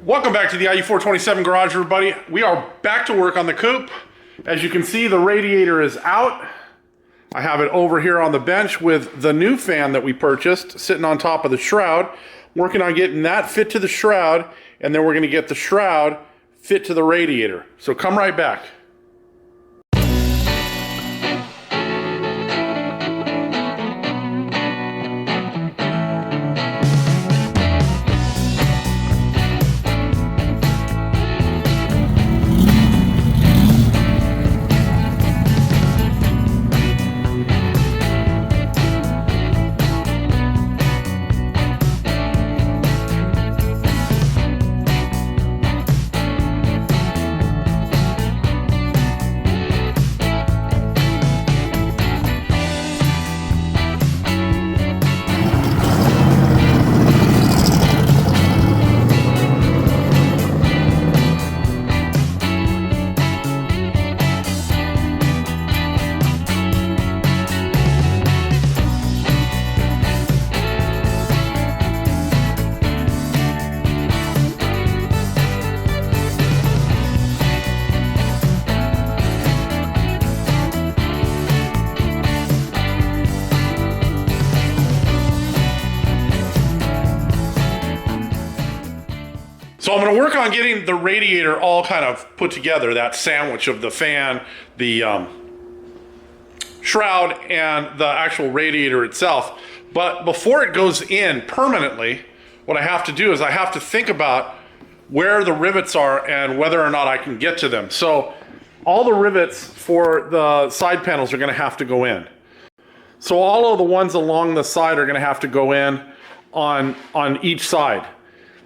Welcome back to the IU427 garage, everybody. We are back to work on the coupe. As you can see, the radiator is out. I have it over here on the bench with the new fan that we purchased sitting on top of the shroud. Working on getting that fit to the shroud, and then we're going to get the shroud fit to the radiator. So come right back. So I'm going to work on getting the radiator all kind of put together, that sandwich of the fan, the shroud, and the actual radiator itself. But before it goes in permanently, what I have to do is I have to think about where the rivets are and whether or not I can get to them. So all the rivets for the side panels are going to have to go in. So all of the ones along the side are going to have to go in on each side.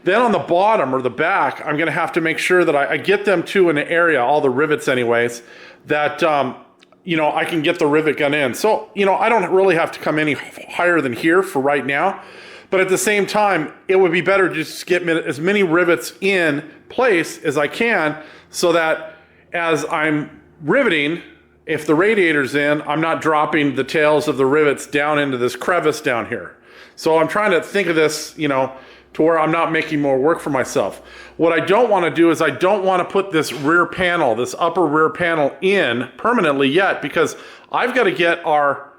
Then on the bottom or the back, I'm going to have to make sure that I get them to an area, all the rivets anyways, that, I can get the rivet gun in. So, I don't really have to come any higher than here for right now. But at the same time, it would be better just to get as many rivets in place as I can so that as I'm riveting, if the radiator's in, I'm not dropping the tails of the rivets down into this crevice down here. So I'm trying to think of this, to where I'm not making more work for myself. What I don't want to do is I don't want to put this rear panel, this upper rear panel in permanently yet, because I've got to get our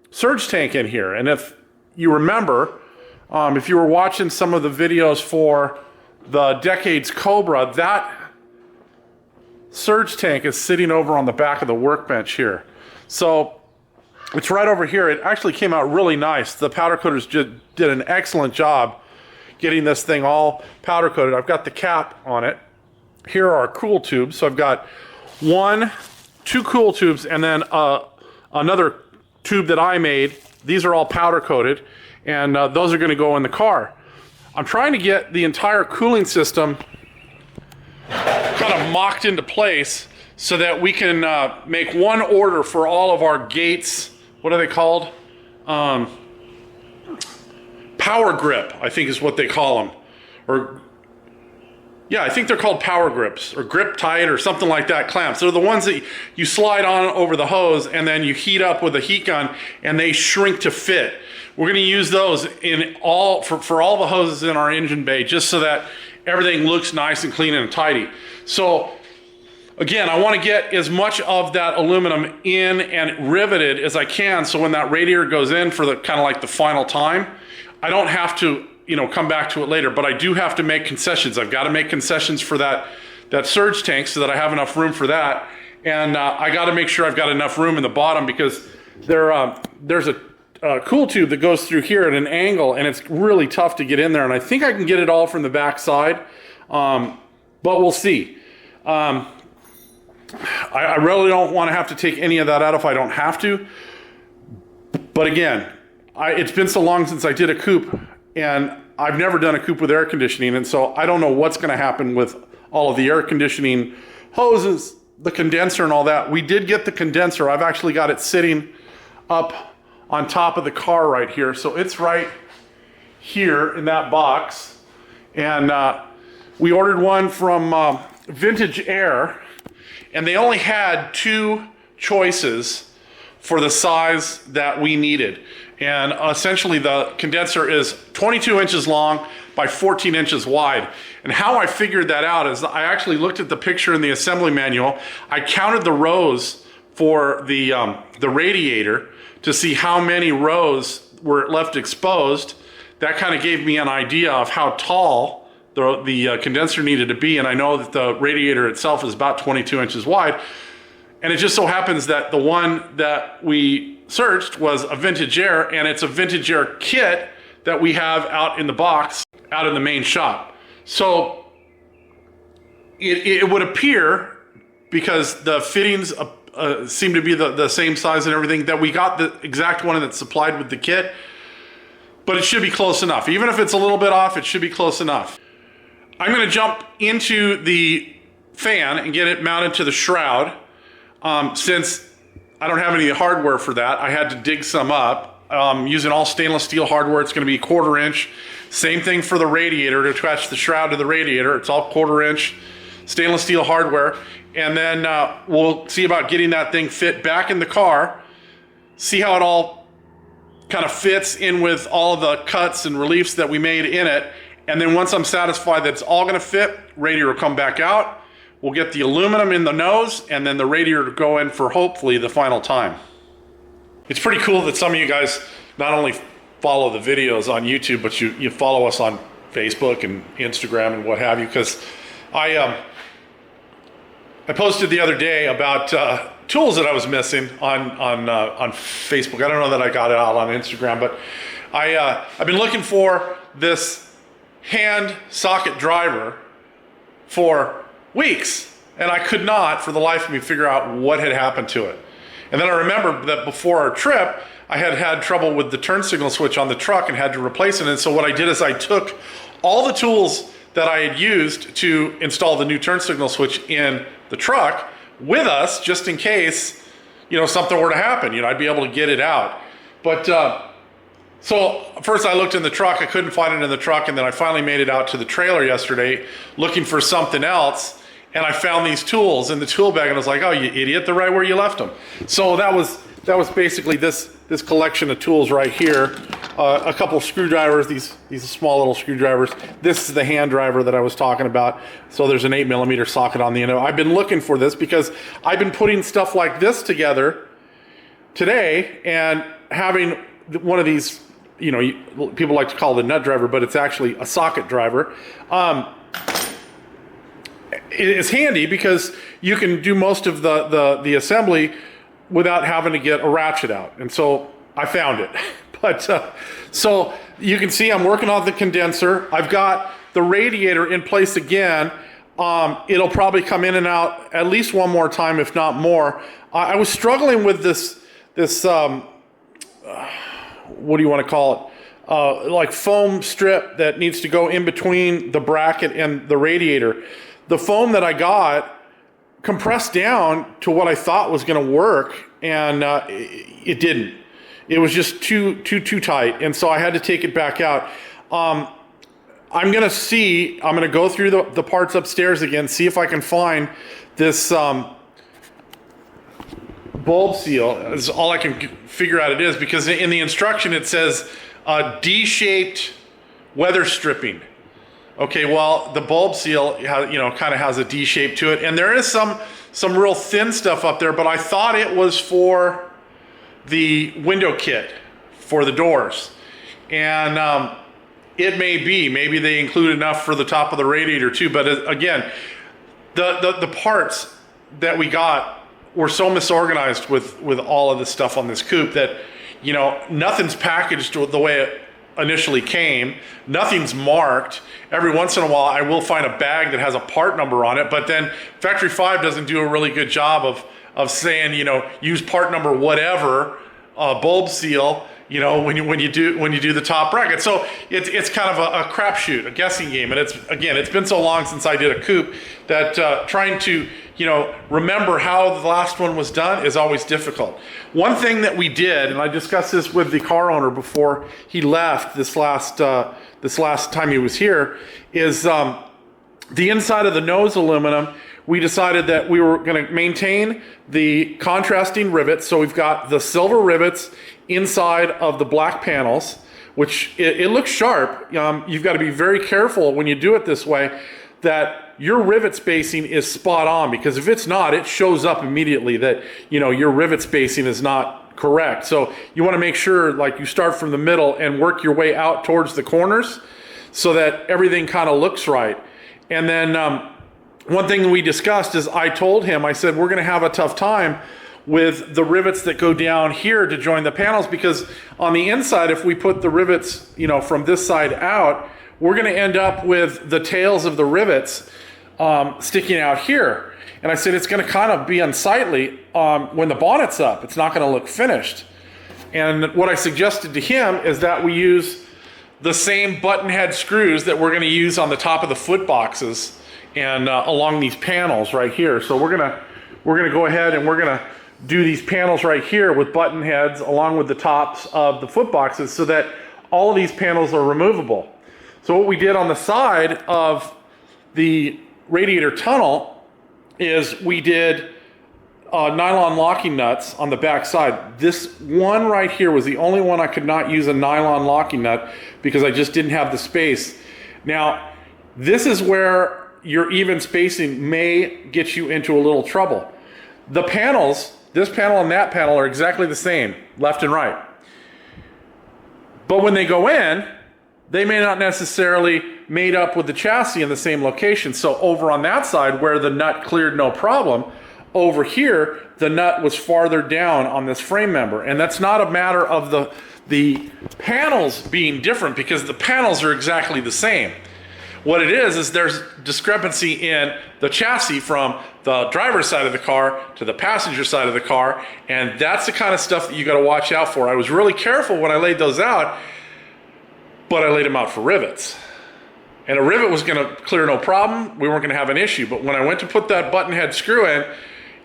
surge tank in here. And if you remember, if you were watching some of the videos for the Decades Cobra, that surge tank is sitting over on the back of the workbench here. So it's right over here. It actually came out really nice. The powder coaters did an excellent job getting this thing all powder coated. I've got the cap on it. Here are our cool tubes. So I've got two cool tubes, and then another tube that I made. These are all powder coated, and those are going to go in the car. I'm trying to get the entire cooling system kind of mocked into place so that we can make one order for all of our gates. What are they called? Power grip, I think is what they call them. I think they're called power grips, or grip tight, or something like that, clamps. They're the ones that you slide on over the hose and then you heat up with a heat gun and they shrink to fit. We're going to use those in for all the hoses in our engine bay, just so that everything looks nice and clean and tidy. So again, I want to get as much of that aluminum in and riveted as I can, so when that radiator goes in for the kind of like the final time, I don't have to, come back to it later, but I do have to make concessions. I've got to make concessions for that surge tank so that I have enough room for that. And I got to make sure I've got enough room in the bottom, because there's a cool tube that goes through here at an angle, and it's really tough to get in there. And I think I can get it all from the back side, but we'll see. I really don't want to have to take any of that out if I don't have to. But again, it's been so long since I did a coupe, and I've never done a coupe with air conditioning, and so I don't know what's going to happen with all of the air conditioning hoses, the condenser and all that. We did get the condenser. I've actually got it sitting up on top of the car right here. So it's right here in that box. And we ordered one from Vintage Air, and they only had two choices for the size that we needed. And essentially the condenser is 22 inches long by by 14 inches wide. And how I figured that out is I actually looked at the picture in the assembly manual. I counted the rows for the radiator to see how many rows were left exposed. That kind of gave me an idea of how tall the condenser needed to be, and I know that the radiator itself is about 22 inches wide. And it just so happens that the one that we searched was a vintage air, and it's a vintage air kit that we have out in the box, out in the main shop. So it would appear, because the fittings seem to be the same size and everything, that we got the exact one that's supplied with the kit, but it should be close enough. Even if it's a little bit off, it should be close enough. I'm gonna jump into the fan and get it mounted to the shroud. Since I don't have any hardware for that, I had to dig some up. Using all stainless steel hardware, it's gonna be 1/4 inch. Same thing for the radiator, to attach the shroud to the radiator, it's all 1/4 inch stainless steel hardware. And then we'll see about getting that thing fit back in the car, see how it all kind of fits in with all of the cuts and reliefs that we made in it. And then once I'm satisfied that it's all gonna fit, radiator will come back out. We'll get the aluminum in the nose, and then the radiator to go in for hopefully the final time. It's pretty cool that some of you guys not only follow the videos on YouTube, but you follow us on Facebook and Instagram and what have you, because I posted the other day about tools that I was missing on Facebook. I don't know that I got it out on Instagram, but I've been looking for this hand socket driver for weeks, and I could not for the life of me figure out what had happened to it. And then I remembered that before our trip, I had trouble with the turn signal switch on the truck and had to replace it. And so what I did is I took all the tools that I had used to install the new turn signal switch in the truck with us, just in case, something were to happen, I'd be able to get it out. But so first I looked in the truck, I couldn't find it in the truck, and then I finally made it out to the trailer yesterday looking for something else, and I found these tools in the tool bag, and I was like, oh, you idiot, they're right where you left them. So that was basically this collection of tools right here. A couple of screwdrivers, these small little screwdrivers. This is the hand driver that I was talking about. So there's an 8mm socket on the end of it. I've been looking for this because I've been putting stuff like this together today, and having one of these, people like to call it a nut driver, but it's actually a socket driver. It's handy because you can do most of the assembly without having to get a ratchet out. And so I found it. But so you can see I'm working on the condenser. I've got the radiator in place again. It'll probably come in and out at least one more time, if not more. I was struggling with this what do you want to call it? Like foam strip that needs to go in between the bracket and the radiator. The foam that I got compressed down to what I thought was going to work, and it didn't. It was just too tight, and so I had to take it back out. I'm going to go through the parts upstairs again, see if I can find this bulb seal. Is all I can figure out it is, because in the instruction it says D-shaped weather stripping. Okay, well, the bulb seal, kind of has a D shape to it, and there is some real thin stuff up there, but I thought it was for the window kit for the doors, and it may be. Maybe they include enough for the top of the radiator too. But again, the parts that we got were so misorganized with all of this stuff on this coupe that nothing's packaged the way it initially came. Nothing's marked. Every once in a while I will find a bag that has a part number on it, but then Factory 5 doesn't do a really good job of saying, use part number whatever, bulb seal, when you do the top bracket. So it's kind of a crapshoot, a guessing game. And it's been so long since I did a coupe that trying to remember how the last one was done is always difficult. One thing that we did, and I discussed this with the car owner before he left this last time he was here, is the inside of the nose aluminum. We decided that we were going to maintain the contrasting rivets. So we've got the silver rivets inside of the black panels. which it looks sharp. You've got to be very careful when you do it this way that your rivet spacing is spot on, because if it's not, it shows up immediately that, you know, your rivet spacing is not correct. So you want to make sure, like, you start from the middle and work your way out towards the corners so that everything kind of looks right. And then one thing we discussed is I told him, I said, we're going to have a tough time with the rivets that go down here to join the panels, because on the inside, if we put the rivets, you know, from this side out, we're going to end up with the tails of the rivets sticking out here. And I said, it's going to kind of be unsightly when the bonnet's up. It's not going to look finished. And what I suggested to him is that we use the same button head screws that we're going to use on the top of the foot boxes and along these panels right here. So we're gonna go ahead and we're gonna do these panels right here with button heads along with the tops of the foot boxes so that all of these panels are removable. So what we did on the side of the radiator tunnel is we did nylon locking nuts on the back side. This one right here was the only one I could not use a nylon locking nut because I just didn't have the space. Now, this is where your even spacing may get you into a little trouble. The panels, this panel and that panel, are exactly the same, left and right. But when they go in, they may not necessarily mate up with the chassis in the same location. So over on that side where the nut cleared no problem, over here, the nut was farther down on this frame member. And that's not a matter of the panels being different, because the panels are exactly the same. What it is there's discrepancy in the chassis from the driver's side of the car to the passenger side of the car, and that's the kind of stuff that you got to watch out for. I was really careful when I laid those out, but I laid them out for rivets. And a rivet was going to clear no problem. We weren't going to have an issue. But when I went to put that button head screw in,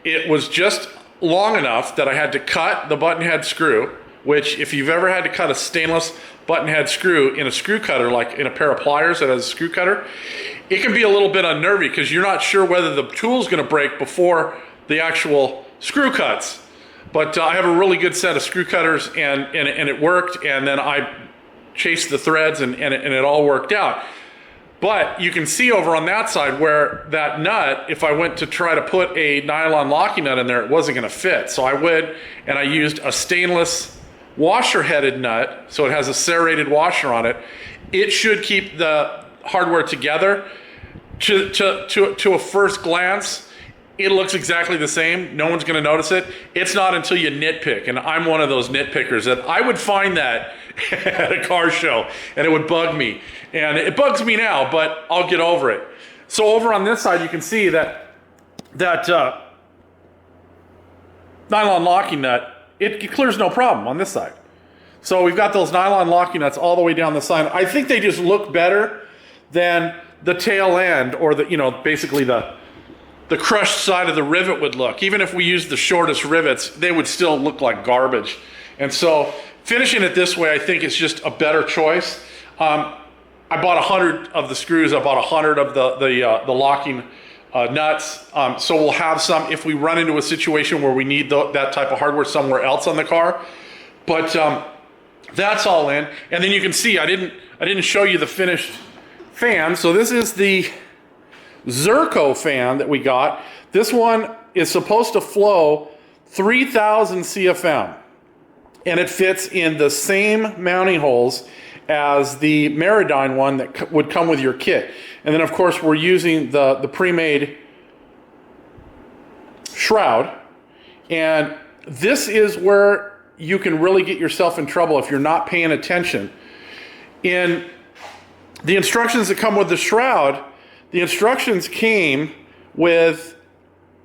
it was just long enough that I had to cut the button head screw, which if you've ever had to cut a stainless button head screw in a screw cutter, like in a pair of pliers that has a screw cutter, it can be a little bit unnerving because you're not sure whether the tool's going to break before the actual screw cuts. But I have a really good set of screw cutters, and it worked, and then I chased the threads and it all worked out. But you can see over on that side where that nut, if I went to try to put a nylon locking nut in there, it wasn't going to fit. So I went and I used a stainless washer headed nut, so it has a serrated washer on it. It should keep the hardware together. To a first glance, it looks exactly the same. No one's going to notice it. It's not until you nitpick, and I'm one of those nitpickers that I would find that at a car show, and it would bug me. And it bugs me now, but I'll get over it. So over on this side, you can see that nylon locking nut, it clears no problem on this side. So we've got those nylon locking nuts all the way down the side. I think they just look better than the tail end, or the, you know, basically the crushed side of the rivet would look. Even if we used the shortest rivets, they would still look like garbage. And so finishing it this way, I think is just a better choice. I bought 100 of the screws. I bought 100 of the locking nuts. So we'll have some if we run into a situation where we need that type of hardware somewhere else on the car. But that's all in. And then you can see I didn't show you the finished fan. So this is the Zerko fan that we got. This one is supposed to flow 3,000 CFM, and it fits in the same mounting holes as the Meridyne one that would come with your kit. And then of course we're using the pre-made shroud, and this is where you can really get yourself in trouble if you're not paying attention. In the instructions that come with the shroud, the instructions came with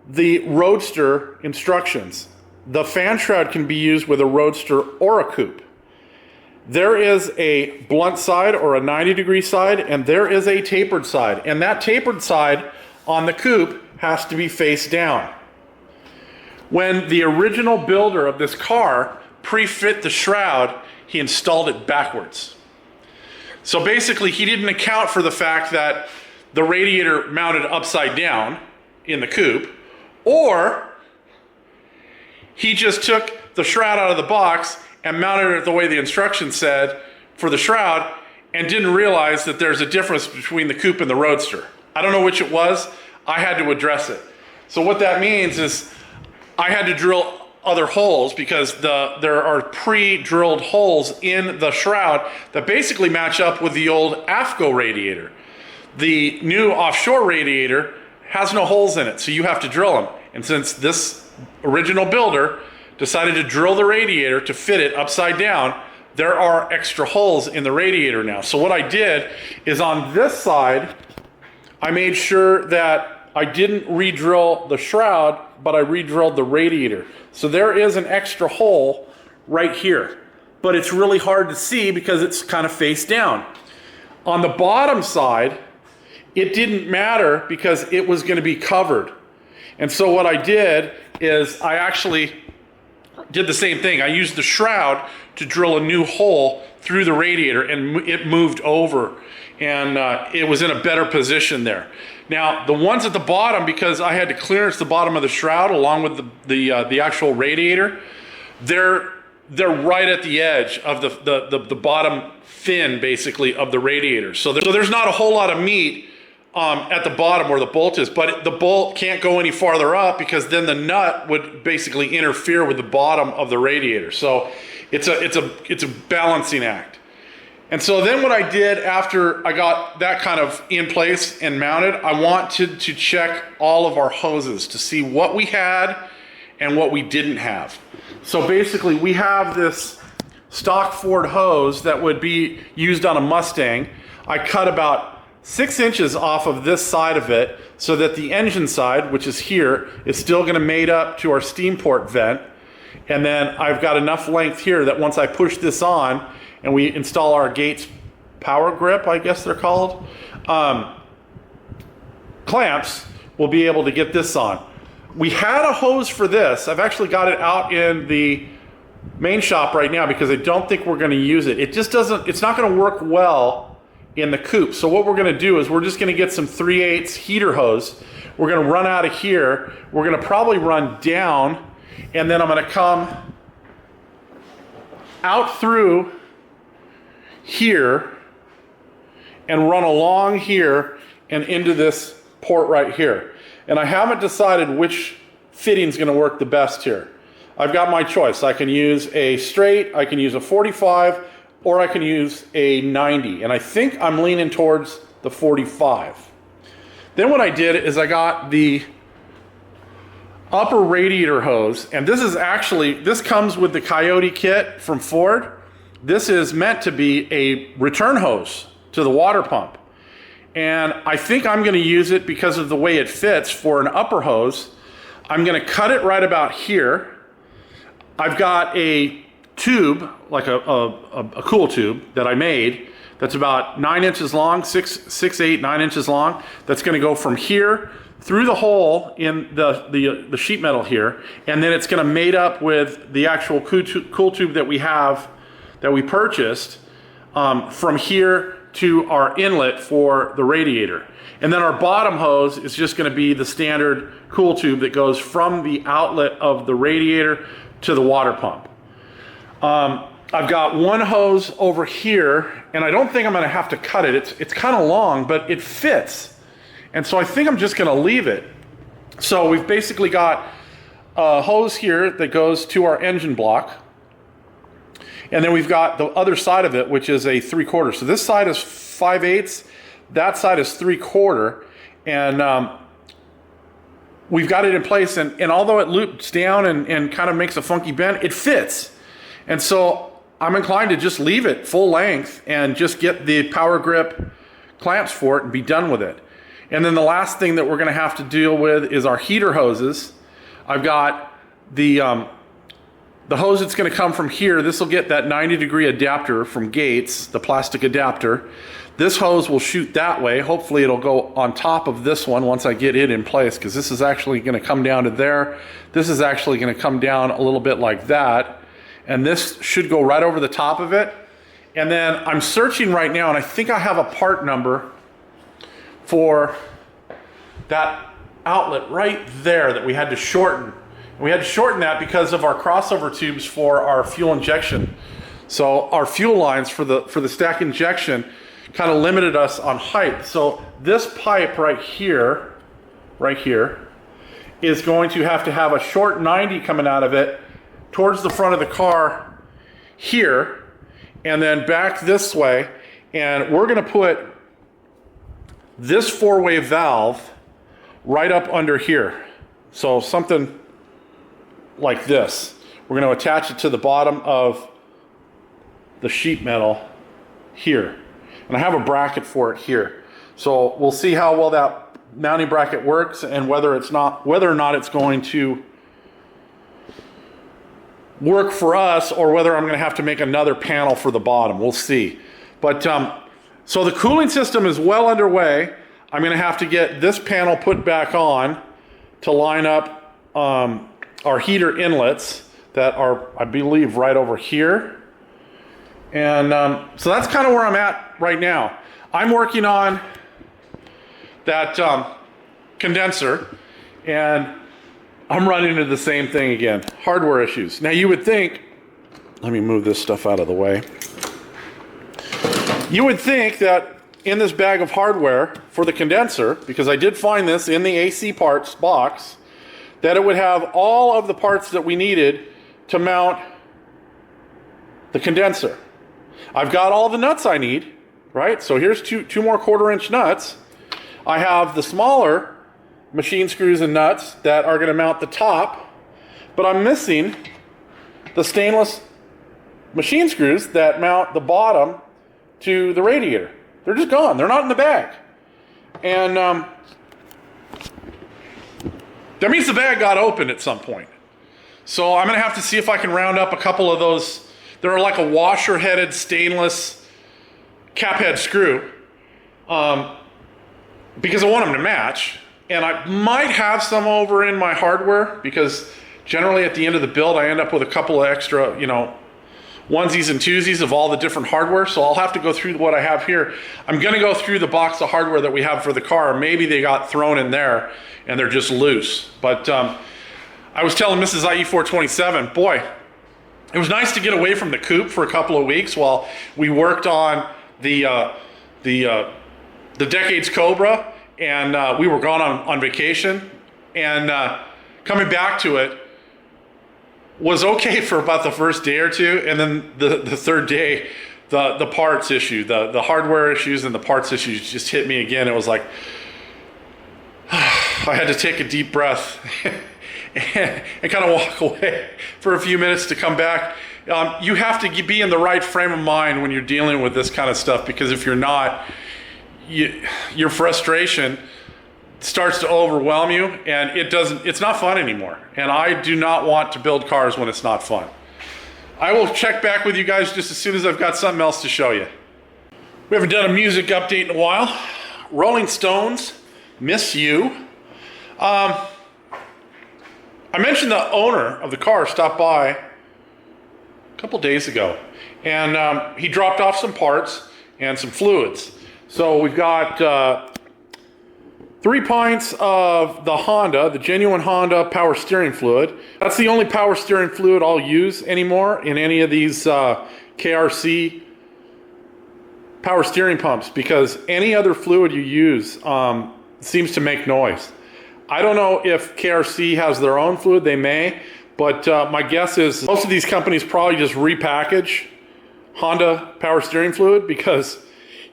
the Roadster instructions. The fan shroud can be used with a Roadster or a Coupe. There is a blunt side or a 90-degree side, and there is a tapered side. And that tapered side on the Coupe has to be face down. When the original builder of this car pre-fit the shroud, he installed it backwards. So basically, he didn't account for the fact that the radiator mounted upside down in the Coupe, or he just took the shroud out of the box and mounted it the way the instructions said for the shroud and didn't realize that there's a difference between the coupe and the roadster. I don't know which it was. I had to address it. So what that means is I had to drill other holes because there are pre-drilled holes in the shroud that basically match up with the old AFCO radiator. The new offshore radiator has no holes in it, so you have to drill them. And since this original builder decided to drill the radiator to fit it upside down, there are extra holes in the radiator now. So what I did is on this side, I made sure that I didn't re-drill the shroud, but I re-drilled the radiator. So there is an extra hole right here, but it's really hard to see because it's kind of face down. On the bottom side, it didn't matter because it was going to be covered. And so what I did is I actually did the same thing. I used the shroud to drill a new hole through the radiator, and it moved over, and it was in a better position there. Now, the ones at the bottom, because I had to clearance the bottom of the shroud along with the actual radiator, they're right at the edge of the bottom fin, basically, of the radiator. So there's not a whole lot of meat at the bottom where the bolt is, but the bolt can't go any farther up because then the nut would basically interfere with the bottom of the radiator. So it's a balancing act. And so then what I did after I got that kind of in place and mounted, I wanted to check all of our hoses to see what we had and what we didn't have. So basically we have this stock Ford hose that would be used on a Mustang. I cut about 6 inches off of this side of it so that the engine side, which is here, is still going to mate up to our steam port vent. And then I've got enough length here that once I push this on and we install our Gates power grip, I guess they're called, clamps, we'll be able to get this on. We had a hose for this. I've actually got it out in the main shop right now because I don't think we're going to use it. It just doesn't, it's not going to work well in the coupe. So what we're going to do is we're just going to get some 3/8 heater hose. We're going to run out of here. We're going to probably run down, and then I'm going to come out through here and run along here and into this port right here. And I haven't decided which fitting is going to work the best here. I've got my choice. I can use a straight, I can use a 45, or I can use a 90. And I think I'm leaning towards the 45. Then what I did is I got the upper radiator hose, and this comes with the Coyote kit from Ford. This is meant to be a return hose to the water pump. And I think I'm going to use it because of the way it fits for an upper hose. I'm going to cut it right about here. I've got a tube, like a cool tube that I made that's about 9 inches long, 9 inches long. That's going to go from here through the hole in the sheet metal here, and then it's going to mate up with the actual cool tube that we have, that we purchased, from here to our inlet for the radiator. And then our bottom hose is just going to be the standard cool tube that goes from the outlet of the radiator to the water pump. I've got one hose over here, and I don't think I'm going to have to cut it. It's kind of long, but it fits. And so I think I'm just going to leave it. So we've basically got a hose here that goes to our engine block. And then we've got the other side of it, which is a 3/4. So this side is 5/8, that side is 3/4. And we've got it in place. And although it loops down and kind of makes a funky bend, it fits. And so I'm inclined to just leave it full length and just get the power grip clamps for it and be done with it. And then the last thing that we're going to have to deal with is our heater hoses. I've got the hose that's going to come from here. This will get that 90-degree adapter from Gates, the plastic adapter. This hose will shoot that way. Hopefully it'll go on top of this one once I get it in place, because this is actually going to come down to there. This is actually going to come down a little bit like that. And this should go right over the top of it. And then I'm searching right now, and I think I have a part number for that outlet right there that we had to shorten. And we had to shorten that because of our crossover tubes for our fuel injection So our fuel lines for the stack injection kind of limited us on height. So this pipe right here, is going to have a short 90 coming out of it towards the front of the car here, and then back this way. And we're going to put this four-way valve right up under here. So something like this. We're going to attach it to the bottom of the sheet metal here. And I have a bracket for it here. So we'll see how well that mounting bracket works and whether or not it's going to work for us, or whether I'm going to have to make another panel for the bottom. We'll see. But so the cooling system is well underway. I'm going to have to get this panel put back on to line up our heater inlets that are, I believe, right over here. And so that's kind of where I'm at right now. I'm working on that condenser, and I'm running into the same thing again, hardware issues. Now you would think, let me move this stuff out of the way. You would think that in this bag of hardware for the condenser, because I did find this in the AC parts box, that it would have all of the parts that we needed to mount the condenser. I've got all the nuts I need, right? So here's two more 1/4-inch nuts. I have the smaller machine screws and nuts that are going to mount the top, but I'm missing the stainless machine screws that mount the bottom to the radiator. They're just gone. They're not in the bag. And that means the bag got opened at some point. So I'm going to have to see if I can round up a couple of those. They're like a washer-headed stainless cap head screw, because I want them to match. And I might have some over in my hardware, because generally at the end of the build I end up with a couple of extra, onesies and twosies of all the different hardware. So I'll have to go through what I have here. I'm going to go through the box of hardware that we have for the car. Maybe they got thrown in there and they're just loose. But I was telling Mrs. IE427, boy, it was nice to get away from the coupe for a couple of weeks while we worked on the Decades Cobra, and we were gone on vacation. And coming back to it was okay for about the first day or two, and then the third day, the parts issue, the hardware issues and the parts issues just hit me again. It was like I had to take a deep breath and kind of walk away for a few minutes to come back. You have to be in the right frame of mind when you're dealing with this kind of stuff, because if you're not, your frustration starts to overwhelm you, and it's not fun anymore. And I do not want to build cars when it's not fun. I will check back with you guys just as soon as I've got something else to show you. We haven't done a music update in a while. Rolling Stones, Miss You. I mentioned the owner of the car stopped by a couple days ago, and he dropped off some parts and some fluids. So we've got 3 pints of the genuine Honda power steering fluid. That's the only power steering fluid I'll use anymore in any of these KRC power steering pumps, because any other fluid you use seems to make noise. I don't know if KRC has their own fluid, they may, but my guess is most of these companies probably just repackage Honda power steering fluid, because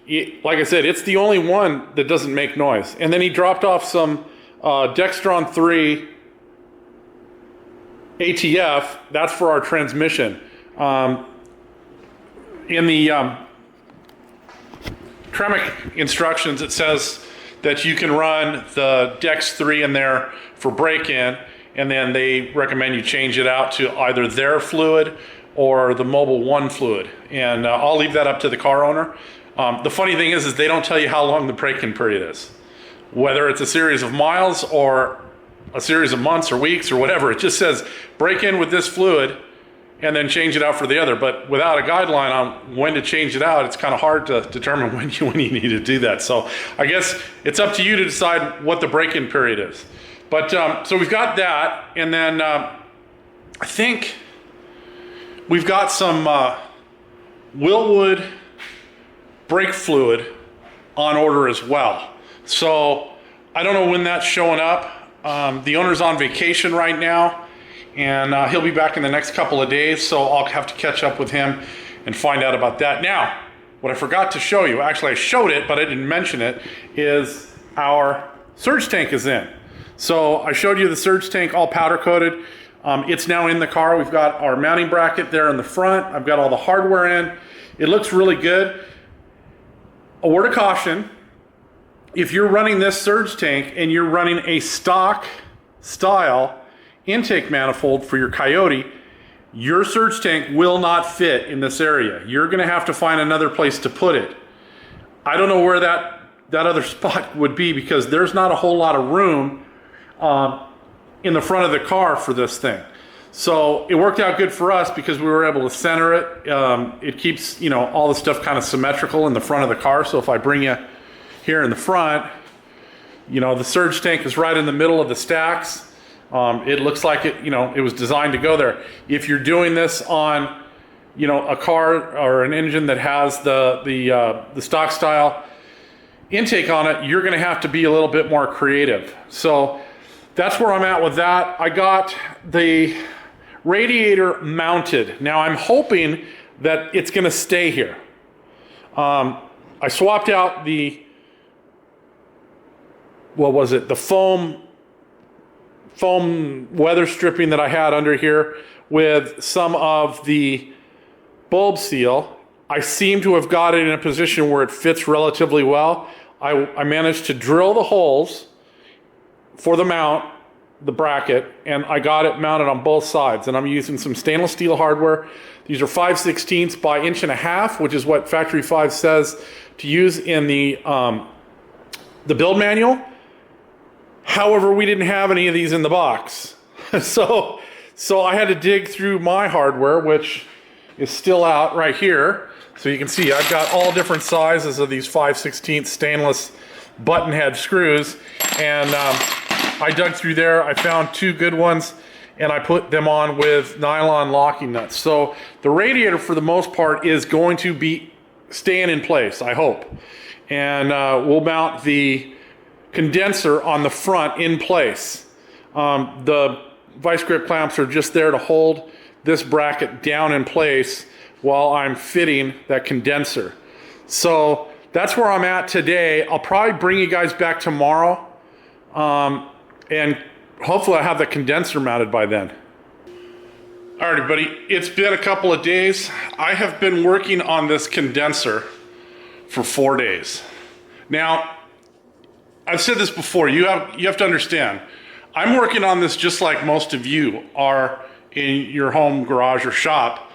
like I said, it's the only one that doesn't make noise. And then he dropped off some Dextron 3 ATF. That's for our transmission. In the Tremec instructions, it says that you can run the Dex 3 in there for break-in, and then they recommend you change it out to either their fluid or the Mobil 1 fluid. And I'll leave that up to the car owner. The funny thing is they don't tell you how long the break-in period is. Whether it's a series of miles or a series of months or weeks or whatever, it just says break in with this fluid and then change it out for the other. But without a guideline on when to change it out, it's kind of hard to determine when you need to do that. So I guess it's up to you to decide what the break-in period is. But so we've got that, and then I think we've got some Wilwood brake fluid on order as well. So I don't know when that's showing up. The owner's on vacation right now, and he'll be back in the next couple of days, so I'll have to catch up with him and find out about that. Now, what I forgot to show you, actually I showed it, but I didn't mention it, is our surge tank is in. So I showed you the surge tank all powder coated. It's now in the car. We've got our mounting bracket there in the front. I've got all the hardware in. It looks really good. A word of caution, if you're running this surge tank and you're running a stock style intake manifold for your Coyote, your surge tank will not fit in this area. You're gonna have to find another place to put it. I don't know where that other spot would be, because there's not a whole lot of room in the front of the car for this thing. So it worked out good for us because we were able to center it. It keeps, you know, all the stuff kind of symmetrical in the front of the car. So if I bring you here in the front, you know, the surge tank is right in the middle of the stacks. It looks like it, you know, it was designed to go there. If you're doing this on, you know, a car or an engine that has the stock style intake on it, you're going to have to be a little bit more creative. So that's where I'm at with that. I got the radiator mounted. Now I'm hoping that it's going to stay here. I swapped out the, what was it, the foam weather stripping that I had under here with some of the bulb seal. I seem to have got it in a position where it fits relatively well. I managed to drill the holes for the mount, the bracket, and I got it mounted on both sides. And I'm using some stainless steel hardware. These are 5/16 by 1.5 inches, which is what Factory 5 says to use in the build manual. However, we didn't have any of these in the box. So I had to dig through my hardware, which is still out right here. So you can see I've got all different sizes of these 5/16 stainless button head screws. And I dug through there. I found 2 good ones, and I put them on with nylon locking nuts. So the radiator, for the most part, is going to be staying in place, I hope. And we'll mount the condenser on the front in place. The vice grip clamps are just there to hold this bracket down in place while I'm fitting that condenser. So that's where I'm at today. I'll probably bring you guys back tomorrow, and hopefully I have the condenser mounted by then. All right, everybody, it's been a couple of days. I have been working on this condenser for 4 days. Now, I've said this before, you have to understand, I'm working on this just like most of you are in your home, garage, or shop.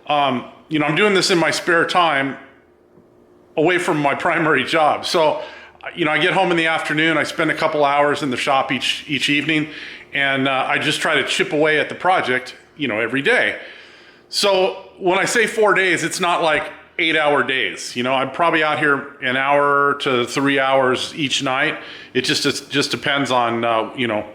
You know, I'm doing this in my spare time away from my primary job. So, you know, I get home in the afternoon, I spend a couple hours in the shop each evening, and I just try to chip away at the project, you know, every day. So when I say 4 days, it's not like 8-hour days. You know, I'm probably out here an hour to 3 hours each night. It just depends on, you know,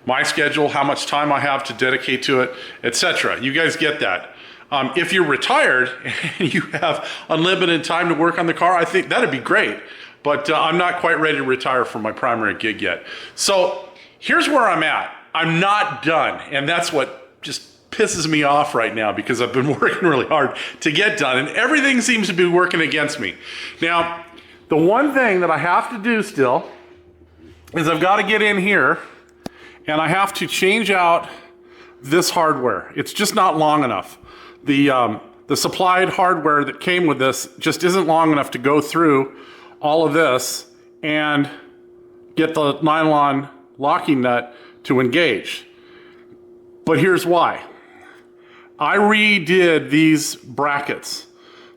my schedule, how much time I have to dedicate to it, etc. You guys get that. If you're retired and you have unlimited time to work on the car, I think that'd be great. But I'm not quite ready to retire from my primary gig yet. So here's where I'm at. I'm not done. And that's what just pisses me off right now, because I've been working really hard to get done, and everything seems to be working against me. Now, the one thing that I have to do still is I've got to get in here and I have to change out this hardware. It's just not long enough. The supplied hardware that came with this just isn't long enough to go through all of this and get the nylon locking nut to engage. But here's why. I redid these brackets.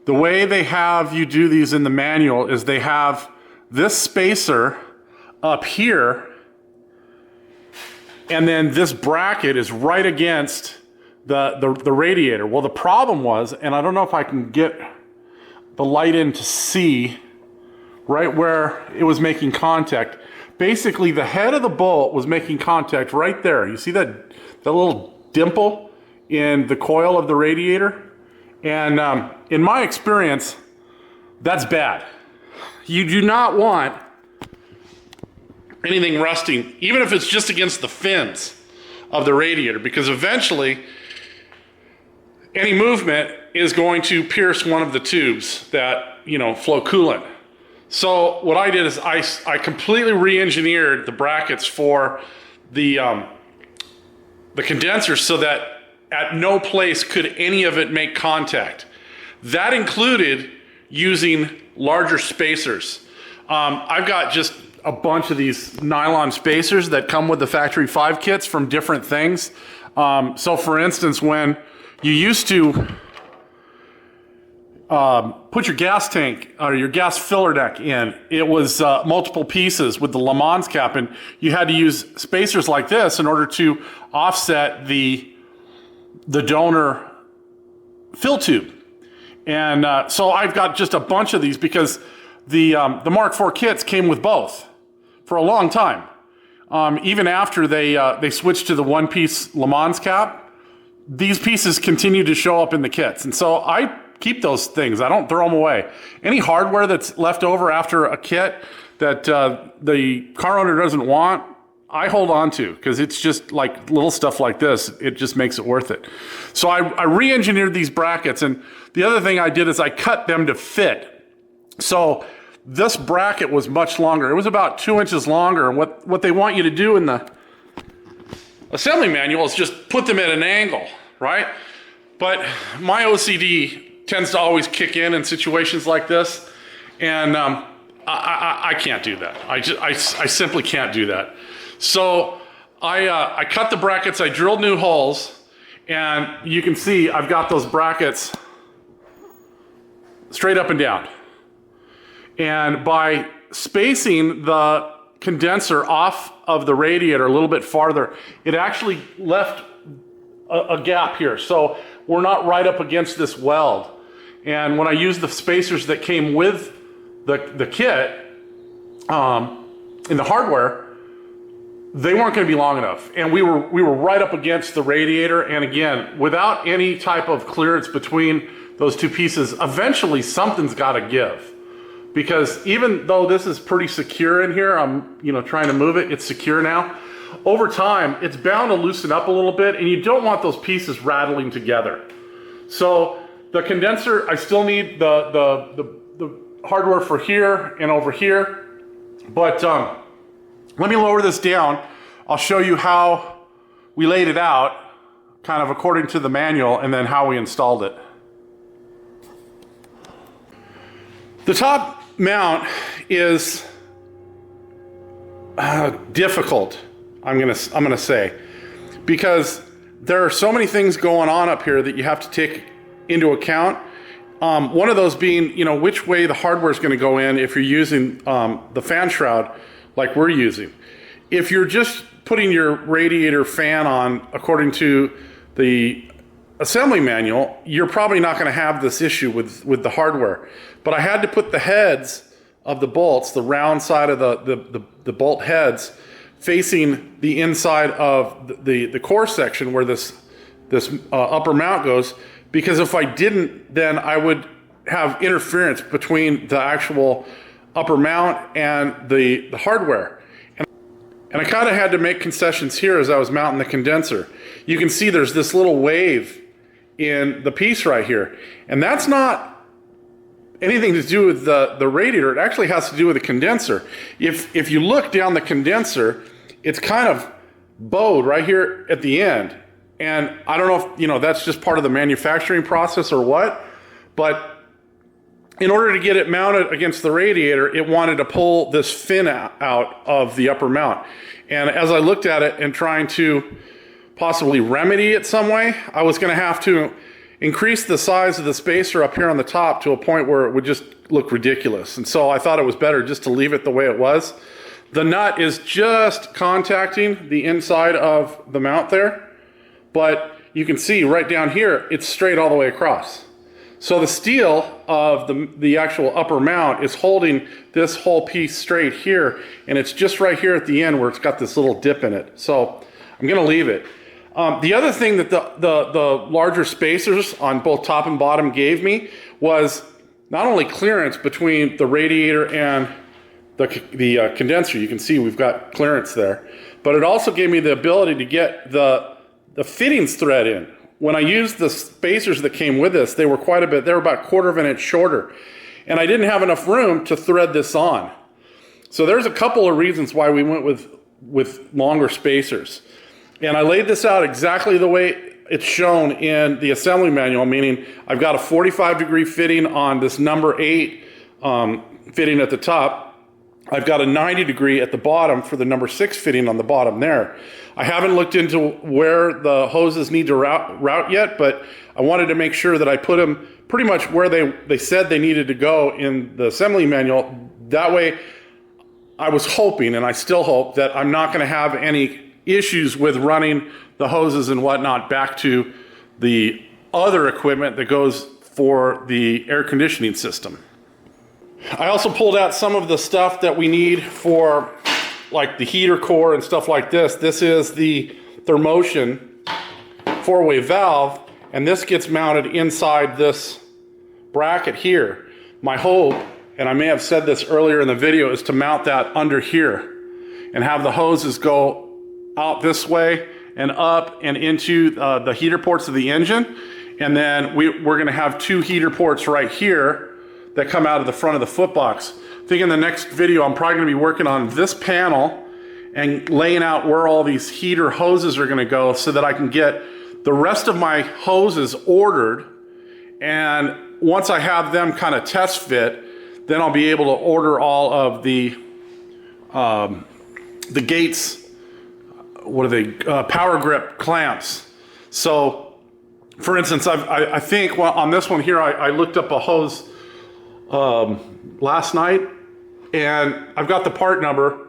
The way they have you do these in the manual is they have this spacer up here, and then this bracket is right against the radiator. Well, the problem was, and I don't know if I can get the light in to see right where it was making contact. Basically, the head of the bolt was making contact right there. You see that little dimple in the coil of the radiator? And in my experience, that's bad. You do not want anything rusting, even if it's just against the fins of the radiator, because eventually any movement is going to pierce one of the tubes that, you know, flow coolant. So what I did is I completely re-engineered the brackets for the condenser so that at no place could any of it make contact. That included using larger spacers. I've got just a bunch of these nylon spacers that come with the factory 5 kits from different things. So for instance, when you used to put your gas tank or your gas filler deck in, it was multiple pieces with the Le Mans cap, and you had to use spacers like this in order to offset the donor fill tube. And so I've got just a bunch of these because the Mark IV kits came with both for a long time. Even after they switched to the one-piece Le Mans cap, these pieces continue to show up in the kits. And so I keep those things. I don't throw them away. Any hardware that's left over after a kit that the car owner doesn't want, I hold on to, because it's just like little stuff like this. It just makes it worth it. So I re-engineered these brackets, and the other thing I did is I cut them to fit. So this bracket was much longer. It was about 2 inches longer. And what they want you to do in the assembly manual is just put them at an angle, right? But my OCD tends to always kick in situations like this, and I can't do that. I simply can't do that. So I cut the brackets, I drilled new holes, and you can see I've got those brackets straight up and down. And by spacing the condenser off of the radiator a little bit farther, it actually left a gap here. So we're not right up against this weld. And when I used the spacers that came with the kit in the hardware, they weren't going to be long enough. And we were right up against the radiator. And again, without any type of clearance between those two pieces, eventually something's got to give. Because even though this is pretty secure in here, I'm trying to move it, it's secure now. Over time, it's bound to loosen up a little bit, and you don't want those pieces rattling together. So the condenser, I still need the hardware for here and over here. But let me lower this down. I'll show you how we laid it out, kind of according to the manual, and then how we installed it. The top mount is difficult, I'm gonna say, because there are so many things going on up here that you have to take into account. One of those being, which way the hardware is going to go in if you're using the fan shroud like we're using. If you're just putting your radiator fan on according to the assembly manual, you're probably not going to have this issue with the hardware. But I had to put the heads of the bolts, the round side of the bolt heads, facing the inside of the core section where this upper mount goes, because if I didn't, then I would have interference between the actual upper mount and the hardware. And I kind of had to make concessions here as I was mounting the condenser. You can see there's this little wave in the piece right here, and that's not anything to do with the radiator. It actually has to do with the condenser. If you look down the condenser, it's kind of bowed right here at the end. And I don't know if that's just part of the manufacturing process or what, but in order to get it mounted against the radiator, it wanted to pull this fin out of the upper mount. And as I looked at it and trying to possibly remedy it some way, I was going to have to increase the size of the spacer up here on the top to a point where it would just look ridiculous. And so I thought it was better just to leave it the way it was. The nut is just contacting the inside of the mount there, but you can see right down here, it's straight all the way across. So the steel of the actual upper mount is holding this whole piece straight here, and it's just right here at the end where it's got this little dip in it. So I'm gonna leave it. The other thing that the larger spacers on both top and bottom gave me was not only clearance between the radiator and the condenser. You can see we've got clearance there, but it also gave me the ability to get the fittings thread in. When I used the spacers that came with this, they were quite a bit, they were about 1/4 of an inch shorter, and I didn't have enough room to thread this on. So there's a couple of reasons why we went with longer spacers. And I laid this out exactly the way it's shown in the assembly manual, meaning I've got a 45-degree fitting on this number 8 fitting at the top. I've got a 90-degree at the bottom for the number 6 fitting on the bottom there. I haven't looked into where the hoses need to route yet, but I wanted to make sure that I put them pretty much where they said they needed to go in the assembly manual. That way, I was hoping, and I still hope, that I'm not going to have any issues with running the hoses and whatnot back to the other equipment that goes for the air conditioning system. I also pulled out some of the stuff that we need for like the heater core and stuff like this. This is the Thermotion 4-way valve, and this gets mounted inside this bracket here. My hope, and I may have said this earlier in the video, is to mount that under here and have the hoses go out this way and up and into the heater ports of the engine. And then we're going to have 2 heater ports right here that come out of the front of the foot box. I think in the next video I'm probably going to be working on this panel and laying out where all these heater hoses are going to go so that I can get the rest of my hoses ordered. And once I have them kind of test fit, then I'll be able to order all of the Gates, what are they, power grip clamps. So for instance, I think on this one here, I looked up a hose last night, and I've got the part number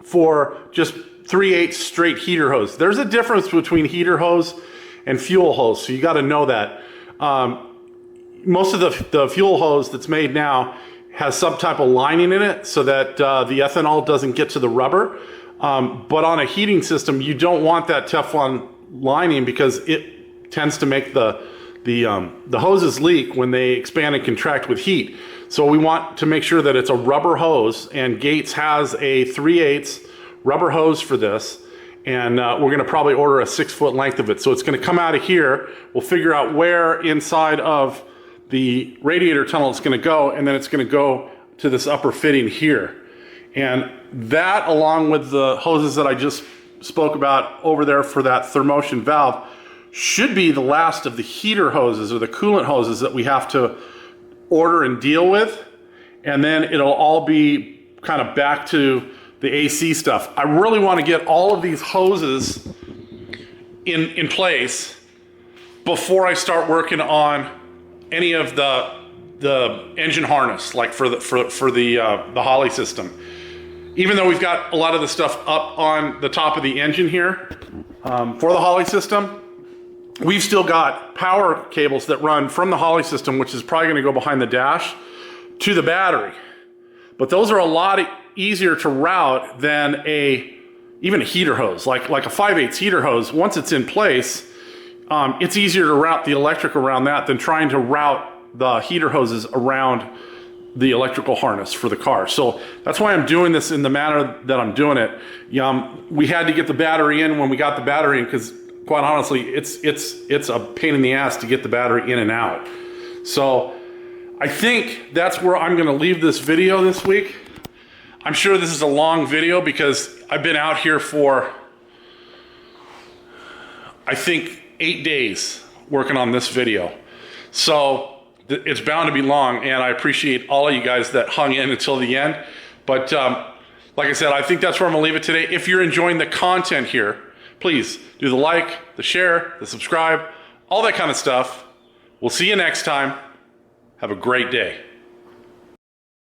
for just 3/8 straight heater hose. There's a difference between heater hose and fuel hose, so you got to know that. Most of the fuel hose that's made now has some type of lining in it so that the ethanol doesn't get to the rubber. But on a heating system, you don't want that Teflon lining because it tends to make the hoses leak when they expand and contract with heat. So we want to make sure that it's a rubber hose, and Gates has a 3/8 rubber hose for this, and we're gonna probably order a 6-foot length of it. So it's gonna come out of here. We'll figure out where inside of the radiator tunnel it's gonna go, and then it's gonna go to this upper fitting here. And that, along with the hoses that I just spoke about over there for that Thermotion valve, should be the last of the heater hoses or the coolant hoses that we have to order and deal with. And then it'll all be kind of back to the AC stuff. I really want to get all of these hoses in place before I start working on any of the engine harness, like for the Holley system. Even though we've got a lot of the stuff up on the top of the engine here for the Holley system, we've still got power cables that run from the Holley system, which is probably going to go behind the dash, to the battery. But those are a lot easier to route than even a heater hose, like a 5/8 heater hose. Once it's in place, it's easier to route the electric around that than trying to route the heater hoses around the electrical harness for the car. So that's why I'm doing this in the manner that I'm doing it. We had to get the battery in when we got the battery in, because quite honestly, it's a pain in the ass to get the battery in and out. So I think that's where I'm gonna leave this video this week. I'm sure this is a long video because I've been out here for, I think, 8 days working on this video. So it's bound to be long, and I appreciate all of you guys that hung in until the end. But like I said, I think that's where I'm gonna leave it today. If you're enjoying the content here, please do the like, the share, the subscribe, all that kind of stuff. We'll see you next time. Have a great day.